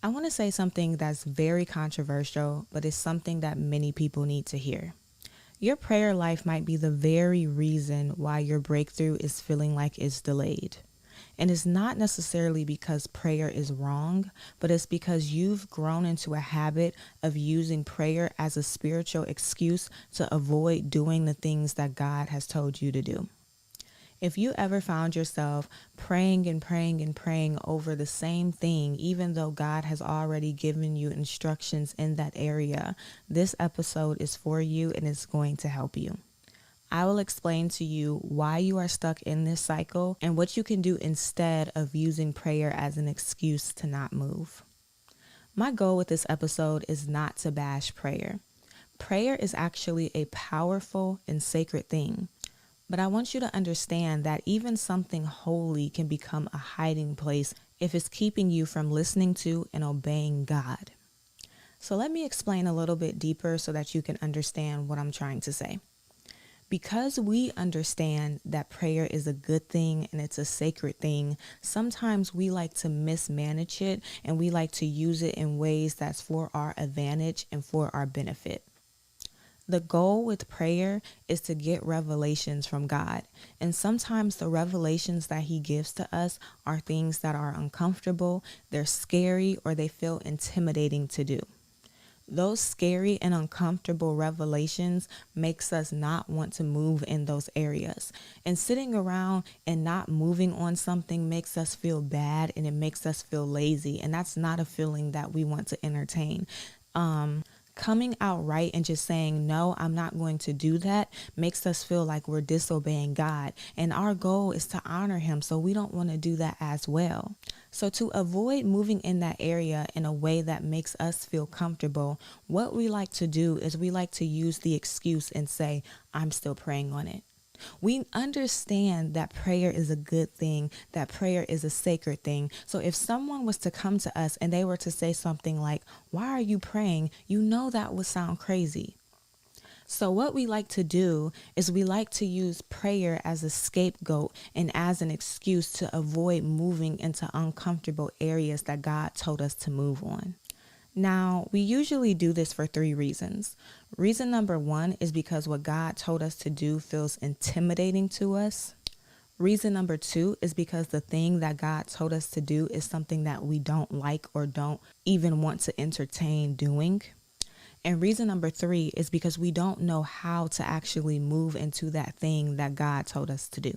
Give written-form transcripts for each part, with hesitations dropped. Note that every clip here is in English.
I want to say something that's very controversial, but it's something that many people need to hear. Your prayer life might be the very reason why your breakthrough is feeling like it's delayed. And it's not necessarily because prayer is wrong, but it's because you've grown into a habit of using prayer as a spiritual excuse to avoid doing the things that God has told you to do. If you ever found yourself praying and praying and praying over the same thing, even though God has already given you instructions in that area, this episode is for you and it's going to help you. I will explain to you why you are stuck in this cycle and what you can do instead of using prayer as an excuse to not move. My goal with this episode is not to bash prayer. Prayer is actually a powerful and sacred thing. But I want you to understand that even something holy can become a hiding place if it's keeping you from listening to and obeying God. So let me explain a little bit deeper so that you can understand what I'm trying to say. Because we understand that prayer is a good thing and it's a sacred thing, sometimes we like to mismanage it and we like to use it in ways that's for our advantage and for our benefit. The goal with prayer is to get revelations from God. And sometimes the revelations that He gives to us are things that are uncomfortable, they're scary, or they feel intimidating to do. Those scary and uncomfortable revelations makes us not want to move in those areas. And sitting around and not moving on something makes us feel bad and it makes us feel lazy. And that's not a feeling that we want to entertain. Coming out right and just saying, no, I'm not going to do that makes us feel like we're disobeying God. And our goal is to honor Him. So we don't want to do that as well. So to avoid moving in that area in a way that makes us feel comfortable, what we like to do is we like to use the excuse and say, I'm still praying on it. We understand that prayer is a good thing, that prayer is a sacred thing. So if someone was to come to us and they were to say something like, why are you praying? You know that would sound crazy. So what we like to do is we like to use prayer as a scapegoat and as an excuse to avoid moving into uncomfortable areas that God told us to move on. Now, we usually do this for 3 reasons. Reason number 1 is because what God told us to do feels intimidating to us. Reason number 2 is because the thing that God told us to do is something that we don't like or don't even want to entertain doing. And reason number 3 is because we don't know how to actually move into that thing that God told us to do.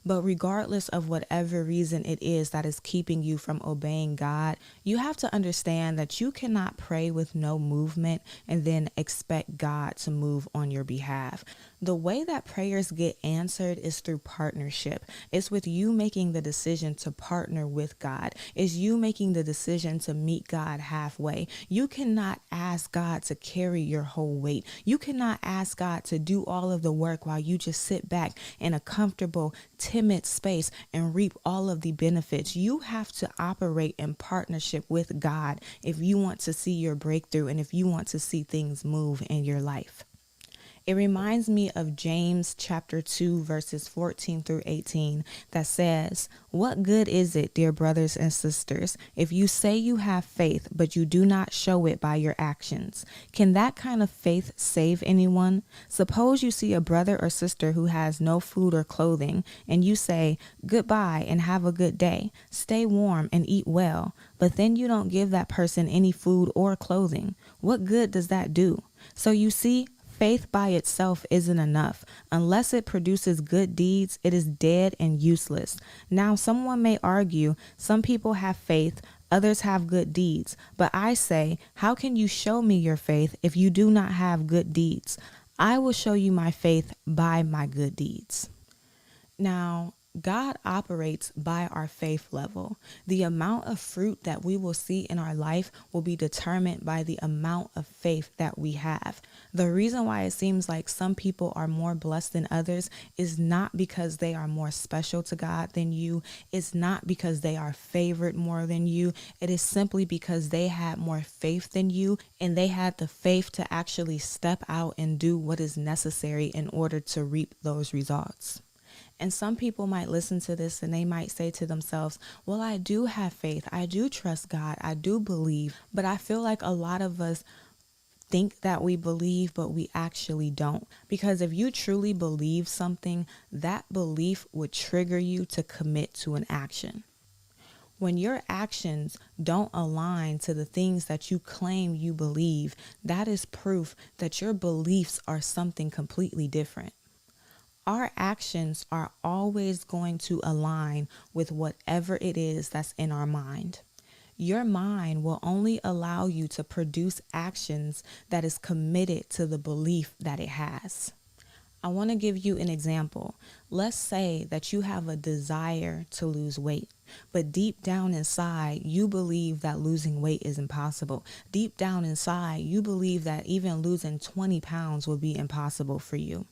But regardless of whatever reason it is that is keeping you from obeying God, you have to understand that you cannot pray with no movement and then expect God to move on your behalf. The way that prayers get answered is through partnership. It's with you making the decision to partner with God. It's you making the decision to meet God halfway. You cannot ask God to carry your whole weight. You cannot ask God to do all of the work while you just sit back in a comfortable, timid space and reap all of the benefits. You have to operate in partnership with God if you want to see your breakthrough and if you want to see things move in your life. It reminds me of James chapter 2, verses 14 through 18 that says, "What good is it, dear brothers and sisters, if you say you have faith, but you do not show it by your actions? Can that kind of faith save anyone? Suppose you see a brother or sister who has no food or clothing, and you say, 'Goodbye and have a good day. Stay warm and eat well,' but then you don't give that person any food or clothing. What good does that do? So you see, faith by itself isn't enough. Unless it produces good deeds, it is dead and useless." Now, someone may argue, some people have faith, others have good deeds. But I say, how can you show me your faith if you do not have good deeds? I will show you my faith by my good deeds. Now, God operates by our faith level. The amount of fruit that we will see in our life will be determined by the amount of faith that we have. The reason why it seems like some people are more blessed than others is not because they are more special to God than you. It's not because they are favored more than you. It is simply because they had more faith than you, and they had the faith to actually step out and do what is necessary in order to reap those results. And some people might listen to this and they might say to themselves, well, I do have faith. I do trust God. I do believe. But I feel like a lot of us think that we believe, but we actually don't. Because if you truly believe something, that belief would trigger you to commit to an action. When your actions don't align to the things that you claim you believe, that is proof that your beliefs are something completely different. Our actions are always going to align with whatever it is that's in our mind. Your mind will only allow you to produce actions that is committed to the belief that it has. I want to give you an example. Let's say that you have a desire to lose weight, but deep down inside, you believe that losing weight is impossible. Deep down inside, you believe that even losing 20 pounds would be impossible for you.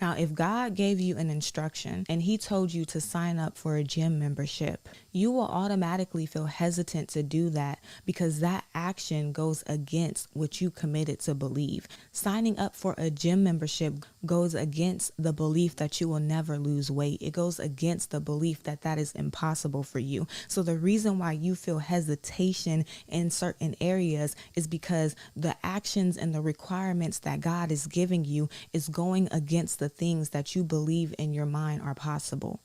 Now, if God gave you an instruction and he told you to sign up for a gym membership, you will automatically feel hesitant to do that because that action goes against what you committed to believe. Signing up for a gym membership goes against the belief that you will never lose weight. It goes against the belief that that is impossible for you. So the reason why you feel hesitation in certain areas is because the actions and the requirements that God is giving you is going against the things that you believe in your mind are possible.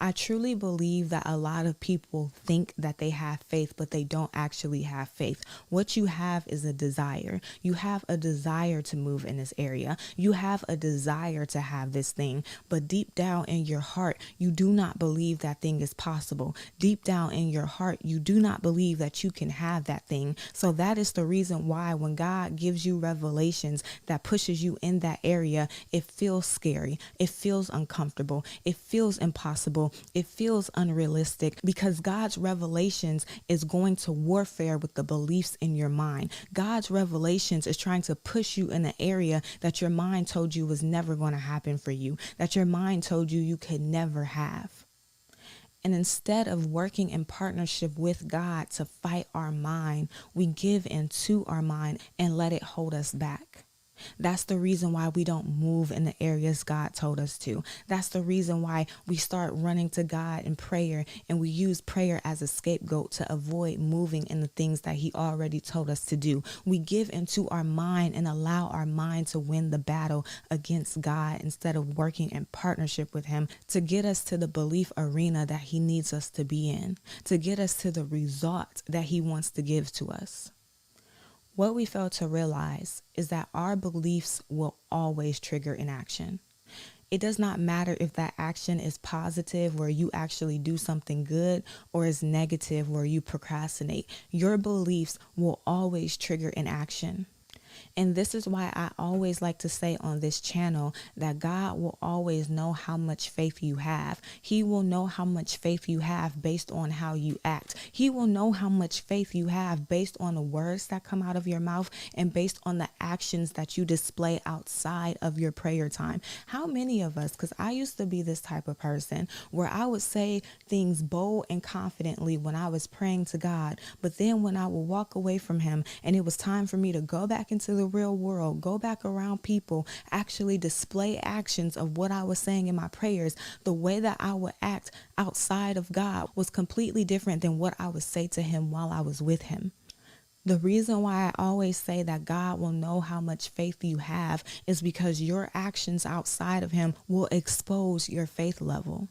I truly believe that a lot of people think that they have faith, but they don't actually have faith. What you have is a desire. You have a desire to move in this area. You have a desire to have this thing, but deep down in your heart, you do not believe that thing is possible. Deep down in your heart, you do not believe that you can have that thing. So that is the reason why when God gives you revelations that pushes you in that area, it feels scary. It feels uncomfortable. It feels impossible. It feels unrealistic because God's revelations is going to warfare with the beliefs in your mind. God's revelations is trying to push you in an area that your mind told you was never going to happen for you, that your mind told you could never have. And instead of working in partnership with God to fight our mind, we give into our mind and let it hold us back. That's the reason why we don't move in the areas God told us to. That's the reason why we start running to God in prayer and we use prayer as a scapegoat to avoid moving in the things that he already told us to do. We give into our mind and allow our mind to win the battle against God instead of working in partnership with him to get us to the belief arena that he needs us to be in, to get us to the result that he wants to give to us. What we fail to realize is that our beliefs will always trigger an action. It does not matter if that action is positive where you actually do something good or is negative where you procrastinate. Your beliefs will always trigger an action. And this is why I always like to say on this channel that God will always know how much faith you have. He will know how much faith you have based on how you act. He will know how much faith you have based on the words that come out of your mouth and based on the actions that you display outside of your prayer time. How many of us, because I used to be this type of person where I would say things bold and confidently when I was praying to God, but then when I would walk away from him and it was time for me to go back into the real world, go back around people, actually display actions of what I was saying in my prayers, the way that I would act outside of God was completely different than what I would say to him while I was with him. The reason why I always say that God will know how much faith you have is because your actions outside of him will expose your faith level.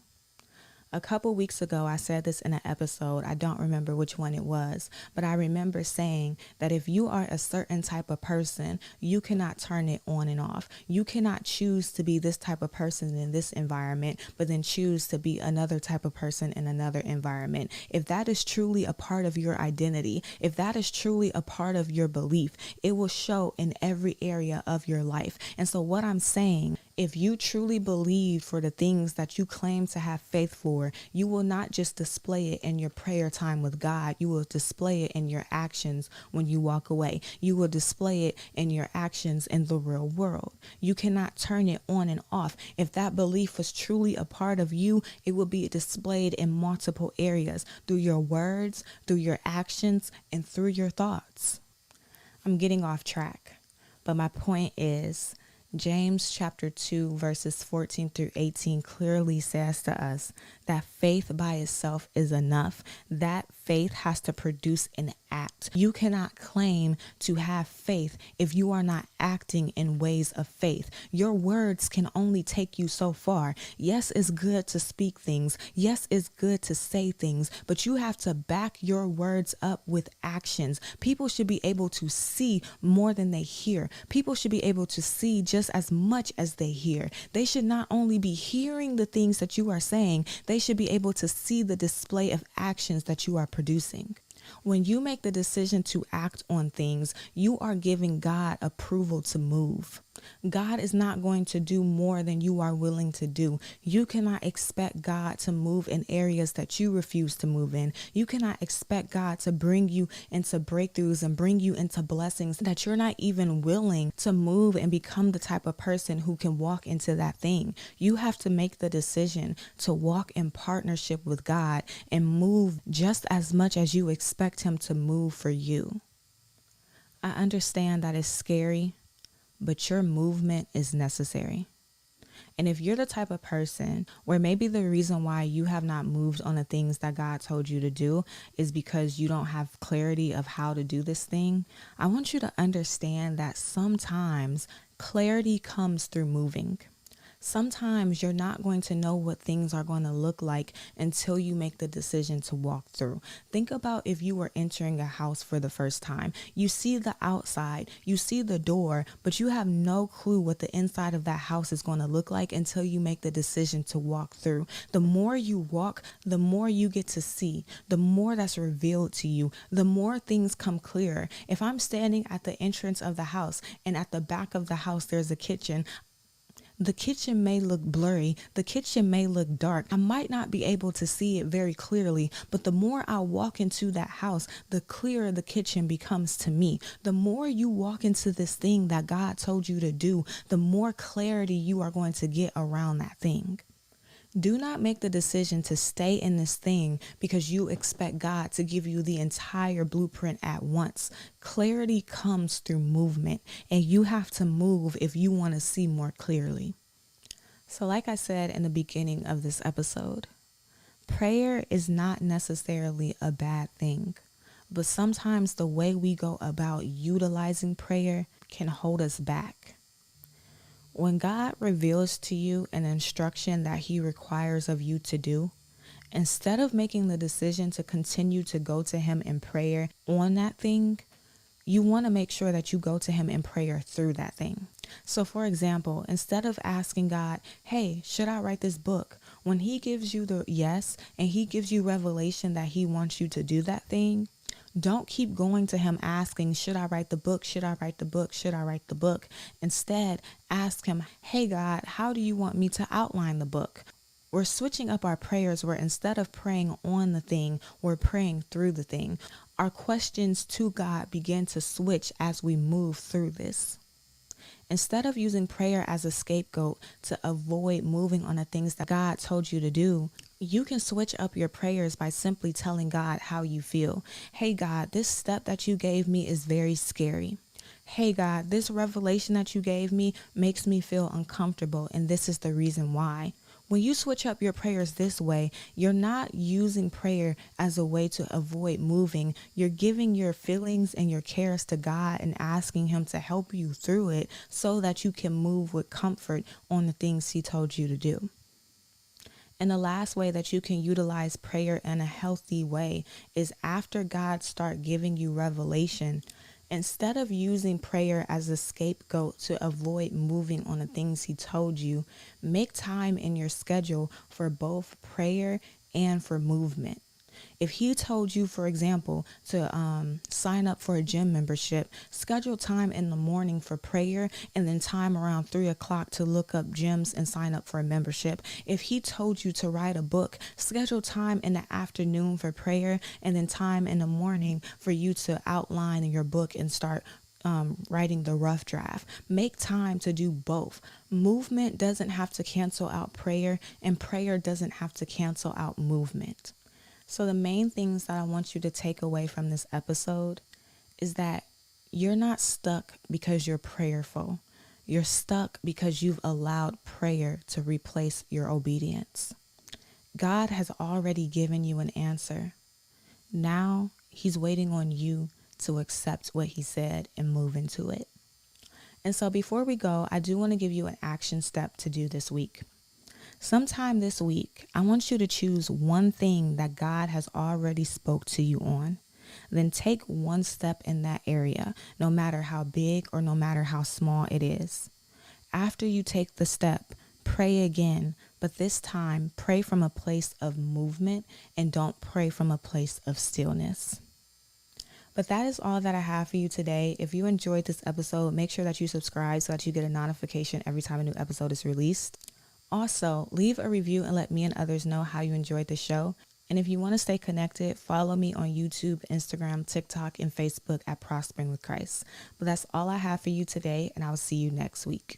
A couple weeks ago, I said this in an episode. I don't remember which one it was, but I remember saying that if you are a certain type of person, you cannot turn it on and off. You cannot choose to be this type of person in this environment, but then choose to be another type of person in another environment. If that is truly a part of your identity, if that is truly a part of your belief, it will show in every area of your life. And so what I'm saying, if you truly believe for the things that you claim to have faith for, you will not just display it in your prayer time with God. You will display it in your actions when you walk away. You will display it in your actions in the real world. You cannot turn it on and off. If that belief was truly a part of you, it will be displayed in multiple areas through your words, through your actions, and through your thoughts. I'm getting off track, but my point is, James chapter 2 verses 14 through 18 clearly says to us that faith by itself is enough. That faith has to produce an act. You cannot claim to have faith if you are not acting in ways of faith. Your words can only take you so far. Yes, it's good to speak things. Yes, it's good to say things, but you have to back your words up with actions. People should be able to see more than they hear. People should be able to see just as much as they hear. They should not only be hearing the things that you are saying, they should be able to see the display of actions that you are producing. When you make the decision to act on things, you are giving God approval to move. God is not going to do more than you are willing to do. You cannot expect God to move in areas that you refuse to move in. You cannot expect God to bring you into breakthroughs and bring you into blessings that you're not even willing to move and become the type of person who can walk into that thing. You have to make the decision to walk in partnership with God and move just as much as you expect Him to move for you. I understand that it's scary, but your movement is necessary. And if you're the type of person where maybe the reason why you have not moved on the things that God told you to do is because you don't have clarity of how to do this thing, I want you to understand that sometimes clarity comes through moving. Sometimes you're not going to know what things are going to look like until you make the decision to walk through. Think about if you were entering a house for the first time. You see the outside, you see the door, but you have no clue what the inside of that house is going to look like until you make the decision to walk through. The more you walk, the more you get to see, the more that's revealed to you, the more things come clearer. If I'm standing at the entrance of the house and at the back of the house there's a kitchen, the kitchen may look blurry. The kitchen may look dark. I might not be able to see it very clearly, but the more I walk into that house, the clearer the kitchen becomes to me. The more you walk into this thing that God told you to do, the more clarity you are going to get around that thing. Do not make the decision to stay in this thing because you expect God to give you the entire blueprint at once. Clarity comes through movement, and you have to move if you want to see more clearly. So like I said in the beginning of this episode, prayer is not necessarily a bad thing, but sometimes the way we go about utilizing prayer can hold us back. When God reveals to you an instruction that He requires of you to do, instead of making the decision to continue to go to Him in prayer on that thing, you want to make sure that you go to Him in prayer through that thing. So for example, instead of asking God, hey, should I write this book? When He gives you the yes and He gives you revelation that He wants you to do that thing, don't keep going to Him asking, should I write the book? Should I write the book? Should I write the book? Instead, ask Him, hey God, how do you want me to outline the book? We're switching up our prayers where instead of praying on the thing, we're praying through the thing. Our questions to God begin to switch as we move through this. Instead of using prayer as a scapegoat to avoid moving on the things that God told you to do, you can switch up your prayers by simply telling God how you feel. Hey God, this step that you gave me is very scary. Hey God, this revelation that you gave me makes me feel uncomfortable, and this is the reason why. When you switch up your prayers this way, you're not using prayer as a way to avoid moving. You're giving your feelings and your cares to God and asking Him to help you through it so that you can move with comfort on the things He told you to do. And the last way that you can utilize prayer in a healthy way is after God start giving you revelation. Instead of using prayer as a scapegoat to avoid moving on the things He told you, make time in your schedule for both prayer and for movement. If He told you, for example, to sign up for a gym membership, schedule time in the morning for prayer and then time around 3 o'clock to look up gyms and sign up for a membership. If He told you to write a book, schedule time in the afternoon for prayer and then time in the morning for you to outline your book and start writing the rough draft. Make time to do both. Movement doesn't have to cancel out prayer, and prayer doesn't have to cancel out movement. So the main things that I want you to take away from this episode is that you're not stuck because you're prayerful. You're stuck because you've allowed prayer to replace your obedience. God has already given you an answer. Now he's waiting on you to accept what he said and move into it. And so before we go, I do want to give you an action step to do this week. Sometime this week, I want you to choose one thing that God has already spoke to you on. Then take one step in that area, no matter how big or no matter how small it is. After you take the step, pray again, but this time pray from a place of movement and don't pray from a place of stillness. But that is all that I have for you today. If you enjoyed this episode, make sure that you subscribe so that you get a notification every time a new episode is released. Also, leave a review and let me and others know how you enjoyed the show. And if you want to stay connected, follow me on YouTube, Instagram, TikTok, and Facebook at Prospering with Christ. But that's all I have for you today, and I will see you next week.